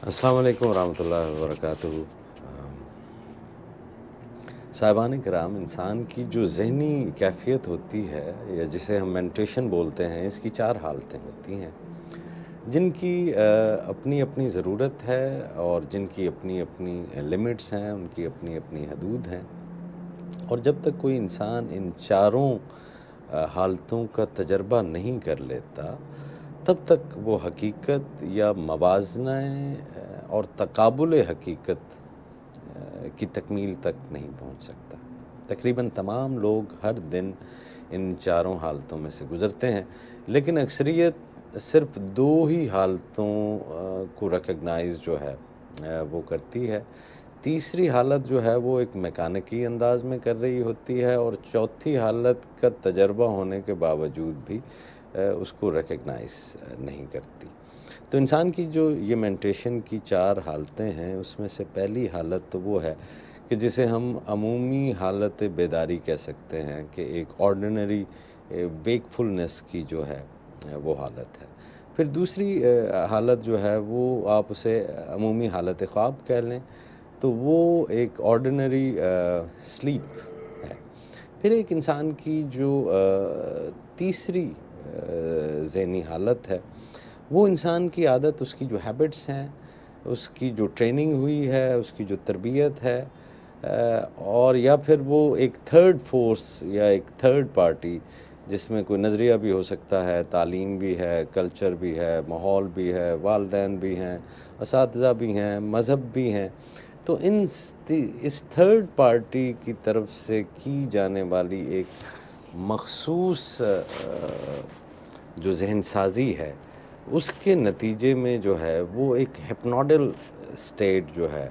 السلام علیکم ورحمۃ اللہ وبرکاتہ۔ صاحبان کرام، انسان کی جو ذہنی کیفیت ہوتی ہے یا جسے ہم مینٹیشن بولتے ہیں، اس کی 4 حالتیں ہوتی ہیں جن کی اپنی اپنی ضرورت ہے اور جن کی اپنی اپنی لمٹس ہیں، ان کی اپنی اپنی حدود ہیں۔ اور جب تک کوئی انسان ان چاروں حالتوں کا تجربہ نہیں کر لیتا، تب تک وہ حقیقت یا موازنہ اور تقابل حقیقت کی تکمیل تک نہیں پہنچ سکتا۔ تقریباً تمام لوگ ہر دن ان چاروں حالتوں میں سے گزرتے ہیں، لیکن اکثریت صرف 2 ہی حالتوں کو ریکگنائز جو ہے وہ کرتی ہے۔ تیسری حالت جو ہے وہ ایک میکانکی انداز میں کر رہی ہوتی ہے، اور چوتھی حالت کا تجربہ ہونے کے باوجود بھی اس کو ریکگنائز نہیں کرتی۔ تو انسان کی جو یہ مینٹیشن کی 4 حالتیں ہیں، اس میں سے پہلی حالت تو وہ ہے کہ جسے ہم عمومی حالت بیداری کہہ سکتے ہیں، کہ ایک آرڈینری ویکفلنس کی جو ہے وہ حالت ہے۔ پھر دوسری حالت جو ہے وہ آپ اسے عمومی حالت خواب کہہ لیں، تو وہ ایک آرڈینری سلیپ ہے۔ پھر ایک انسان کی جو تیسری ذہنی حالت ہے، وہ انسان کی عادت، اس کی جو ہیبٹس ہیں، اس کی جو ٹریننگ ہوئی ہے، اس کی جو تربیت ہے، اور یا پھر وہ ایک تھرڈ فورس یا ایک تھرڈ پارٹی، جس میں کوئی نظریہ بھی ہو سکتا ہے، تعلیم بھی ہے، کلچر بھی ہے، ماحول بھی ہے، والدین بھی ہیں، اساتذہ بھی ہیں، مذہب بھی ہیں۔ تو اس تھرڈ پارٹی کی طرف سے کی جانے والی ایک مخصوص جو ذہن سازی ہے، اس کے نتیجے میں جو ہے وہ ایک ہپنوڈل سٹیٹ جو ہے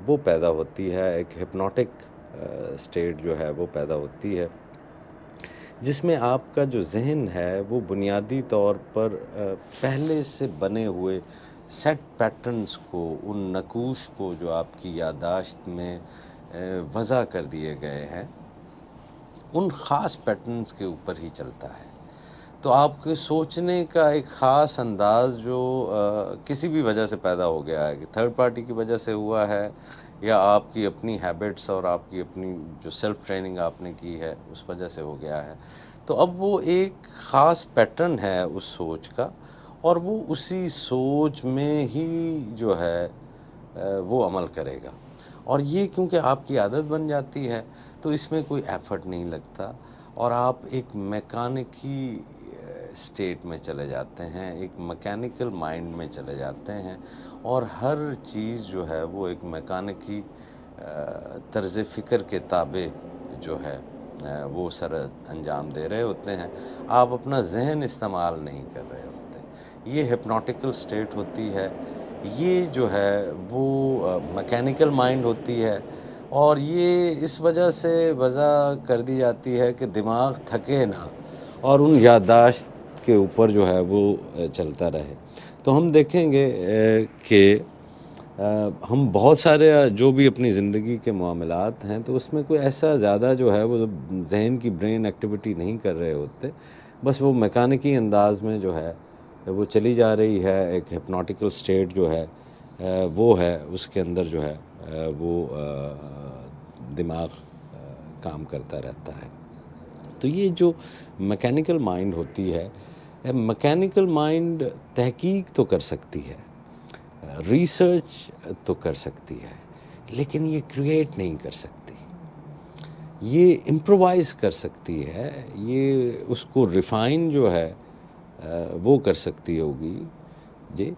وہ پیدا ہوتی ہے، ایک ہپنوٹک سٹیٹ جو ہے وہ پیدا ہوتی ہے، جس میں آپ کا جو ذہن ہے وہ بنیادی طور پر پہلے سے بنے ہوئے سیٹ پیٹرنز کو، ان نقوش کو جو آپ کی یادداشت میں وضع کر دیے گئے ہیں، ان خاص پیٹرنز کے اوپر ہی چلتا ہے۔ تو آپ کے سوچنے کا ایک خاص انداز جو کسی بھی وجہ سے پیدا ہو گیا ہے، کہ تھرڈ پارٹی کی وجہ سے ہوا ہے، یا آپ کی اپنی ہیبٹس اور آپ کی اپنی جو سیلف ٹریننگ آپ نے کی ہے اس وجہ سے ہو گیا ہے، تو اب وہ ایک خاص پیٹرن ہے اس سوچ کا، اور وہ اسی سوچ میں ہی جو ہے وہ عمل کرے گا۔ اور یہ کیونکہ آپ کی عادت بن جاتی ہے، تو اس میں کوئی ایفرٹ نہیں لگتا، اور آپ ایک میکانکی سٹیٹ میں چلے جاتے ہیں، ایک میکینیکل مائنڈ میں چلے جاتے ہیں، اور ہر چیز جو ہے وہ ایک میکانکی طرز فکر کے تابع جو ہے وہ سر انجام دے رہے ہوتے ہیں۔ آپ اپنا ذہن استعمال نہیں کر رہے ہوتے۔ یہ ہپنوٹیکل سٹیٹ ہوتی ہے، یہ جو ہے وہ میکینیکل مائنڈ ہوتی ہے، اور یہ اس وجہ سے وضع کر دی جاتی ہے کہ دماغ تھکے نہ، اور ان یادداشت کے اوپر جو ہے وہ چلتا رہے۔ تو ہم دیکھیں گے کہ ہم بہت سارے جو بھی اپنی زندگی کے معاملات ہیں، تو اس میں کوئی ایسا زیادہ جو ہے وہ ذہن کی برین ایکٹیویٹی نہیں کر رہے ہوتے، بس وہ میکانکی انداز میں جو ہے وہ چلی جا رہی ہے۔ ایک ہپنوٹیکل سٹیٹ جو ہے وہ ہے، اس کے اندر جو ہے وہ دماغ کام کرتا رہتا ہے۔ تو یہ جو میکینیکل مائنڈ ہوتی ہے، میکینیکل مائنڈ تحقیق تو کر سکتی ہے، ریسرچ تو کر سکتی ہے، لیکن یہ کریٹ نہیں کر سکتی۔ یہ امپرووائز کر سکتی ہے، یہ اس کو ریفائن جو ہے وہ کر سکتی ہوگی جی،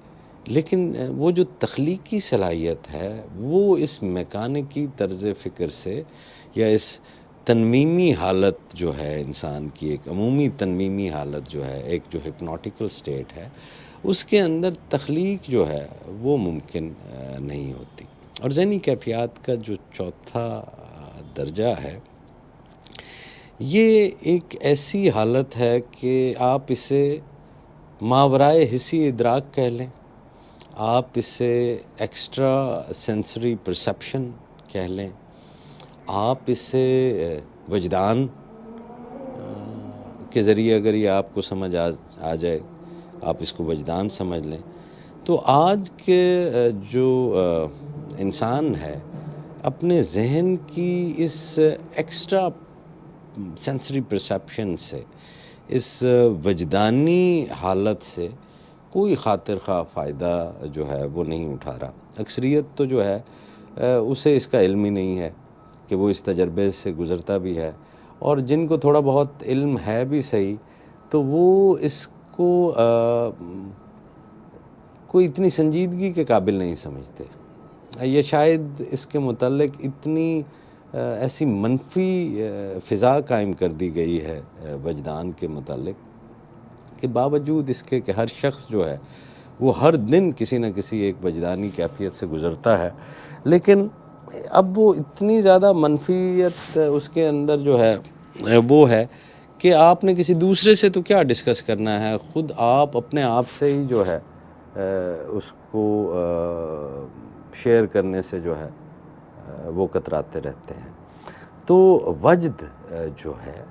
لیکن وہ جو تخلیقی صلاحیت ہے وہ اس میکانکی طرز فکر سے، یا اس تنمیمی حالت جو ہے انسان کی، ایک عمومی تنمیمی حالت جو ہے، ایک جو ہپنوٹیکل سٹیٹ ہے، اس کے اندر تخلیق جو ہے وہ ممکن نہیں ہوتی۔ اور ذہنی کیفیات کا جو چوتھا درجہ ہے، یہ ایک ایسی حالت ہے کہ آپ اسے ماورائے حسی ادراک کہہ لیں، آپ اسے ایکسٹرا سینسری پرسیپشن کہہ لیں، آپ اسے وجدان کے ذریعے اگر یہ آپ کو سمجھ آ جائے، آپ اس کو وجدان سمجھ لیں۔ تو آج کے جو انسان ہے اپنے ذہن کی اس ایکسٹرا سینسری پرسیپشن سے، اس وجدانی حالت سے کوئی خاطر خواہ فائدہ جو ہے وہ نہیں اٹھا رہا۔ اکثریت تو جو ہے اسے اس کا علم ہی نہیں ہے کہ وہ اس تجربے سے گزرتا بھی ہے، اور جن کو تھوڑا بہت علم ہے بھی صحیح، تو وہ اس کو کوئی اتنی سنجیدگی کے قابل نہیں سمجھتے، یا شاید اس کے متعلق اتنی ایسی منفی فضا قائم کر دی گئی ہے وجدان کے متعلق کہ باوجود اس کے کہ ہر شخص جو ہے وہ ہر دن کسی نہ کسی ایک وجدانی کیفیت سے گزرتا ہے، لیکن اب وہ اتنی زیادہ منفیت اس کے اندر جو ہے وہ ہے کہ آپ نے کسی دوسرے سے تو کیا ڈسکس کرنا ہے، خود آپ اپنے آپ سے ہی جو ہے اس کو شیئر کرنے سے جو ہے وہ کتراتے رہتے ہیں۔ تو وجد جو ہے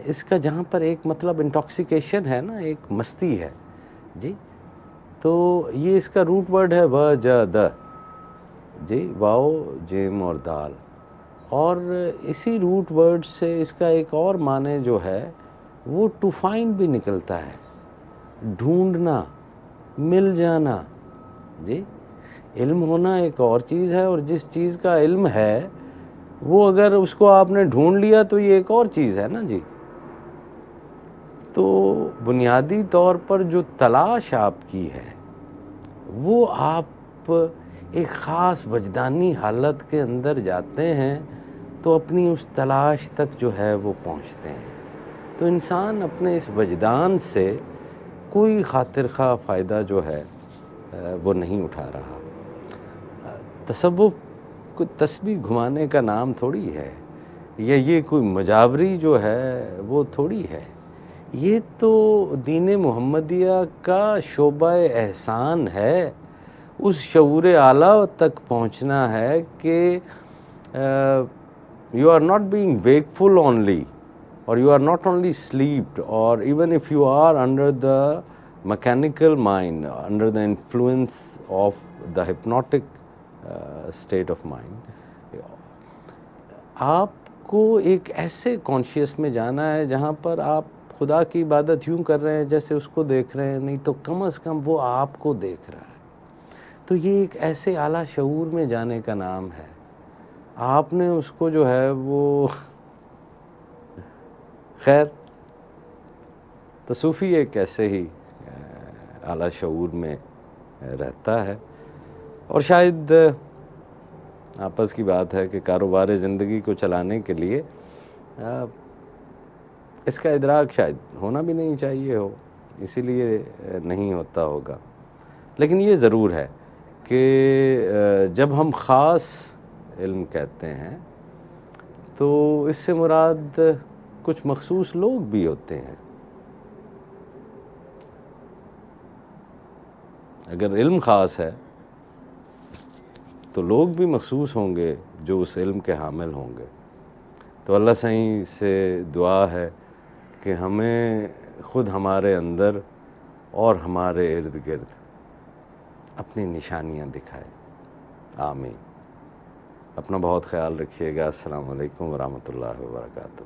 اس کا جہاں پر ایک مطلب انٹاکسیکیشن ہے نا، ایک مستی ہے جی، تو یہ اس کا روٹ ورڈ ہے وجد جی، واو جیم اور دال، اور اسی روٹ ورڈ سے اس کا ایک اور معنی جو ہے وہ ٹو فائنڈ بھی نکلتا ہے، ڈھونڈنا، مل جانا جی۔ علم ہونا ایک اور چیز ہے، اور جس چیز کا علم ہے وہ اگر اس کو آپ نے ڈھونڈ لیا تو یہ ایک اور چیز ہے نا جی۔ تو بنیادی طور پر جو تلاش آپ کی ہے وہ آپ ایک خاص وجدانی حالت کے اندر جاتے ہیں تو اپنی اس تلاش تک جو ہے وہ پہنچتے ہیں۔ تو انسان اپنے اس وجدان سے کوئی خاطر خواہ فائدہ جو ہے وہ نہیں اٹھا رہا۔ تصوف کوئی تسبیح گھمانے کا نام تھوڑی ہے، یا یہ کوئی مجاوری جو ہے وہ تھوڑی ہے، یہ تو دین محمدیہ کا شعبہ احسان ہے، اس شعور اعلیٰ تک پہنچنا ہے کہ you are not being wakeful only, or you are not only sleeped, or even if you are under the mechanical mind, under the influence of the hypnotic state of mind، آپ کو ایک ایسے کانشیس میں جانا ہے جہاں پر آپ خدا کی عبادت یوں کر رہے ہیں جیسے اس کو دیکھ رہے ہیں، نہیں تو کم از کم وہ آپ کو دیکھ رہا ہے۔ تو یہ ایک ایسے اعلیٰ شعور میں جانے کا نام ہے، آپ نے اس کو جو ہے وہ خیر، تو صوفی ایک ایسے ہی اعلیٰ شعور میں رہتا ہے، اور شاید آپس کی بات ہے کہ کاروبار زندگی کو چلانے کے لیے اس کا ادراک شاید ہونا بھی نہیں چاہیے ہو، اسی لیے نہیں ہوتا ہوگا، لیکن یہ ضرور ہے کہ جب ہم خاص علم کہتے ہیں تو اس سے مراد کچھ مخصوص لوگ بھی ہوتے ہیں۔ اگر علم خاص ہے تو لوگ بھی مخصوص ہوں گے جو اس علم کے حامل ہوں گے۔ تو اللہ سائیں سے دعا ہے کہ ہمیں خود ہمارے اندر اور ہمارے ارد گرد اپنی نشانیاں دکھائے، آمین۔ اپنا بہت خیال رکھیے گا۔ السلام علیکم ورحمۃ اللہ وبرکاتہ۔